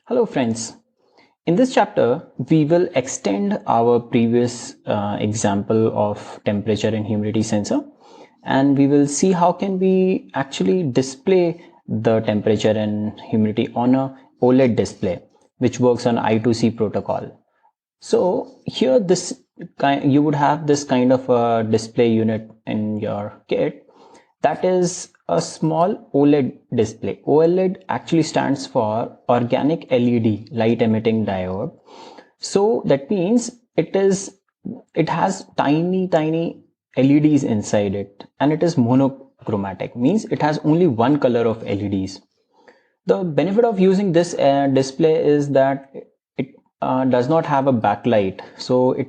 Hello friends. In this chapter, we will extend our previous example of temperature and humidity sensor, and we will see how can we actually display the temperature and humidity on a OLED display, which works on I2C protocol. So here you would have this kind of a display unit in your kit. That is a small OLED display. OLED actually stands for organic LED, light emitting diode. So that means it has tiny LEDs inside it, and it is monochromatic, means it has only one color of LEDs. The benefit of using this display is that it does not have a backlight, so it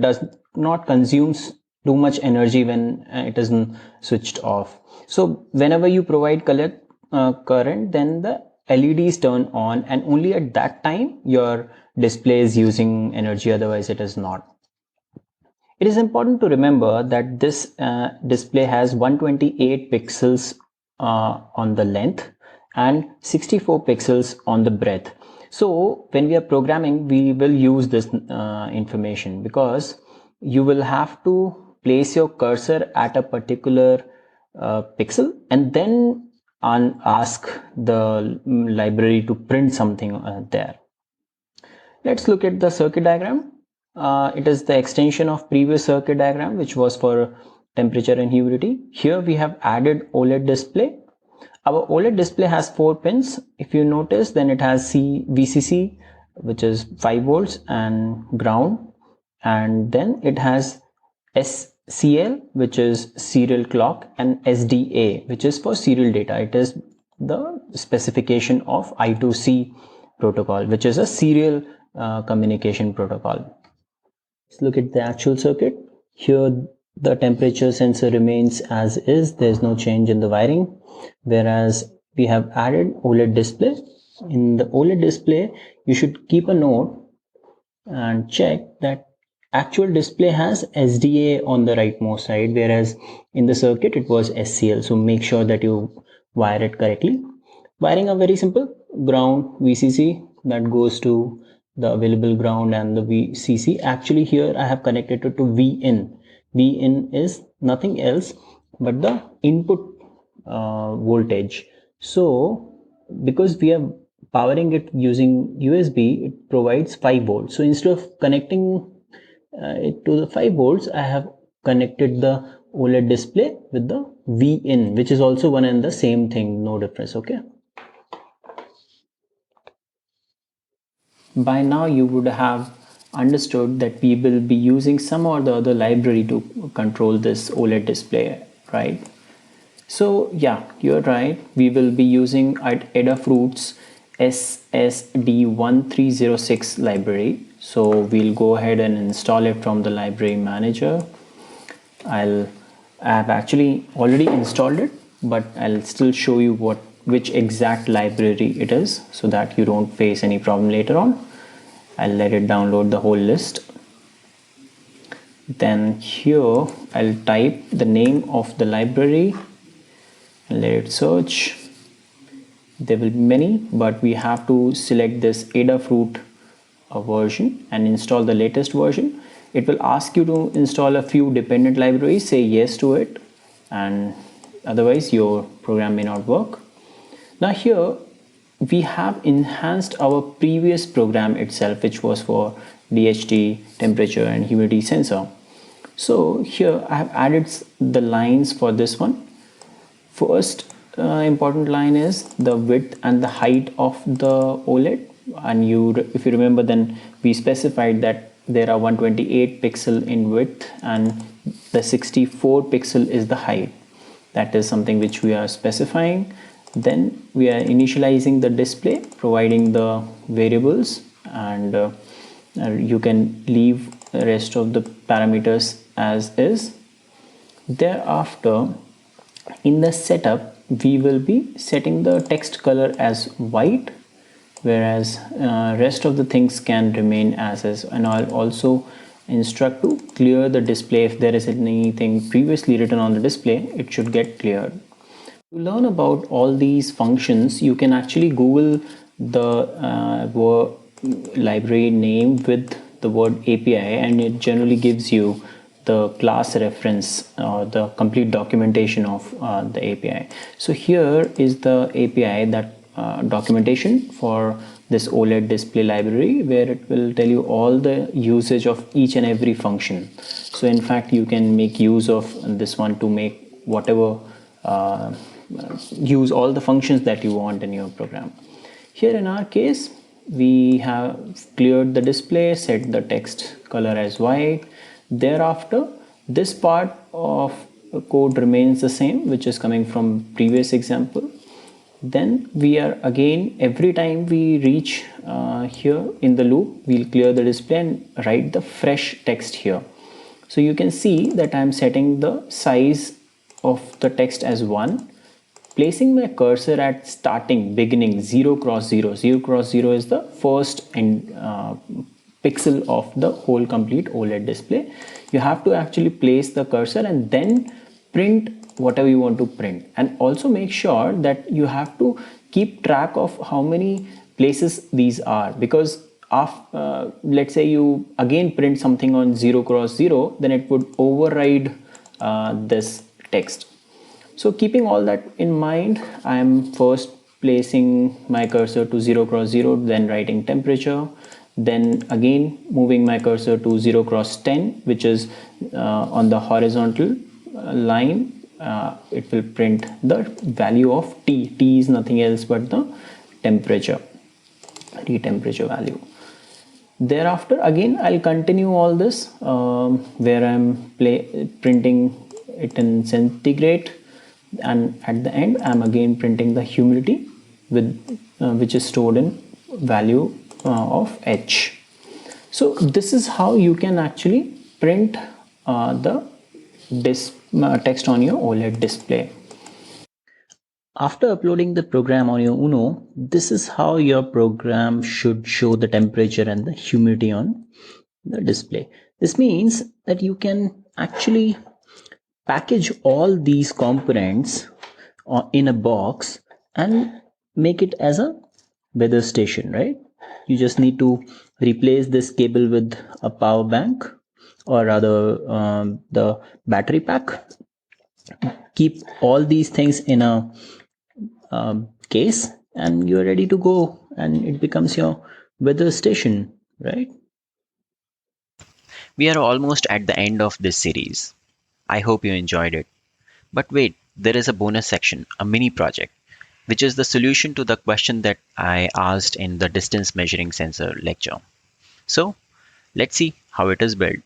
does not consumes too much energy when it is switched off. So whenever you provide current, then the LEDs turn on, and only at that time your display is using energy, otherwise it is not. It is important to remember that this display has 128 pixels on the length and 64 pixels on the breadth. So when we are programming, we will use this information, because you will have to place your cursor at a particular pixel and then ask the library to print something there. Let's look at the circuit diagram. It is the extension of previous circuit diagram, which was for temperature and humidity. Here we have added OLED display. Our OLED display has 4 pins. If you notice, then it has VCC, which is 5 volts, and ground, and then it has SCL, which is serial clock, and SDA, which is for serial data. It is the specification of I2C protocol, which is a serial communication protocol. Let's look at the actual circuit. Here the temperature sensor remains as is. There's no change in the wiring, whereas we have added OLED display. In the OLED display, you should keep a note and check that actual display has SDA on the rightmost side, whereas in the circuit it was SCL. So make sure that you wire it correctly. Wiring are very simple. Ground, VCC, that goes to the available ground, and the VCC. Actually here I have connected it to VIN. VIN is nothing else but the input voltage. So because we are powering it using USB, it provides 5 volts. So instead of connecting it to the 5 volts, I have connected the OLED display with the VIN, which is also one and the same thing, no difference. Okay. By now you would have understood that we will be using some or the other library to control this OLED display, right? So yeah, you're right. We will be using Adafruit's SSD1306 library. So we'll go ahead and install it from the library manager. I have actually already installed it, but I'll still show you which exact library it is, so that you don't face any problem later on. I'll let it download the whole list. Then here I'll type the name of the library and let it search. There will be many, but we have to select this Adafruit version and install the latest version. It will ask you to install a few dependent libraries. Say yes to it, and otherwise your program may not work. Now here we have enhanced our previous program itself, which was for DHT, temperature and humidity sensor. So here I have added the lines for this one. First important line is the width and the height of the OLED, and if you remember, then we specified that there are 128 pixel in width and the 64 pixel is the height. That is something which we are specifying. Then we are initializing the display, providing the variables, and you can leave the rest of the parameters as is. Thereafter, in the setup, we will be setting the text color as white, whereas rest of the things can remain as is. And I'll also instruct to clear the display. If there is anything previously written on the display, it should get cleared. To learn about all these functions, you can actually Google the library name with the word API, and it generally gives you the class reference or the complete documentation of the API. So here is the API that documentation for this OLED display library, where it will tell you all the usage of each and every function. So in fact, you can make use of this one to make whatever use all the functions that you want in your program. Here in our case, we have cleared the display, set the text color as white. Thereafter, this part of code remains the same, which is coming from previous example. Then we are again, every time we reach here in the loop, we'll clear the display and write the fresh text here. So you can see that I'm setting the size of the text as 1, placing my cursor at starting, beginning 0 cross 0. 0 cross 0 is the first pixel of the whole complete OLED display. You have to actually place the cursor and then print whatever you want to print, and also make sure that you have to keep track of how many places these are, because let's say you again print something on 0 cross 0, then it would override this text. So keeping all that in mind, I am first placing my cursor to 0 cross 0, then writing temperature, then again moving my cursor to 0 cross 10, which is on the horizontal line. It will print the value of T. T is nothing else but the temperature, temperature value. Thereafter again I'll continue all this where I'm printing it in centigrade, and at the end I'm again printing the humidity with which is stored in value of H. So this is how you can actually print the text on your OLED display. After uploading the program on your Uno, this is how your program should show the temperature and the humidity on the display. This means that you can actually package all these components in a box and make it as a weather station, right? You just need to replace this cable with a power bank, or rather the battery pack. Keep all these things in a case and you're ready to go, and it becomes your weather station, right? We are almost at the end of this series. I hope you enjoyed it. But wait, there is a bonus section, a mini project, which is the solution to the question that I asked in the distance measuring sensor lecture. So let's see how it is built.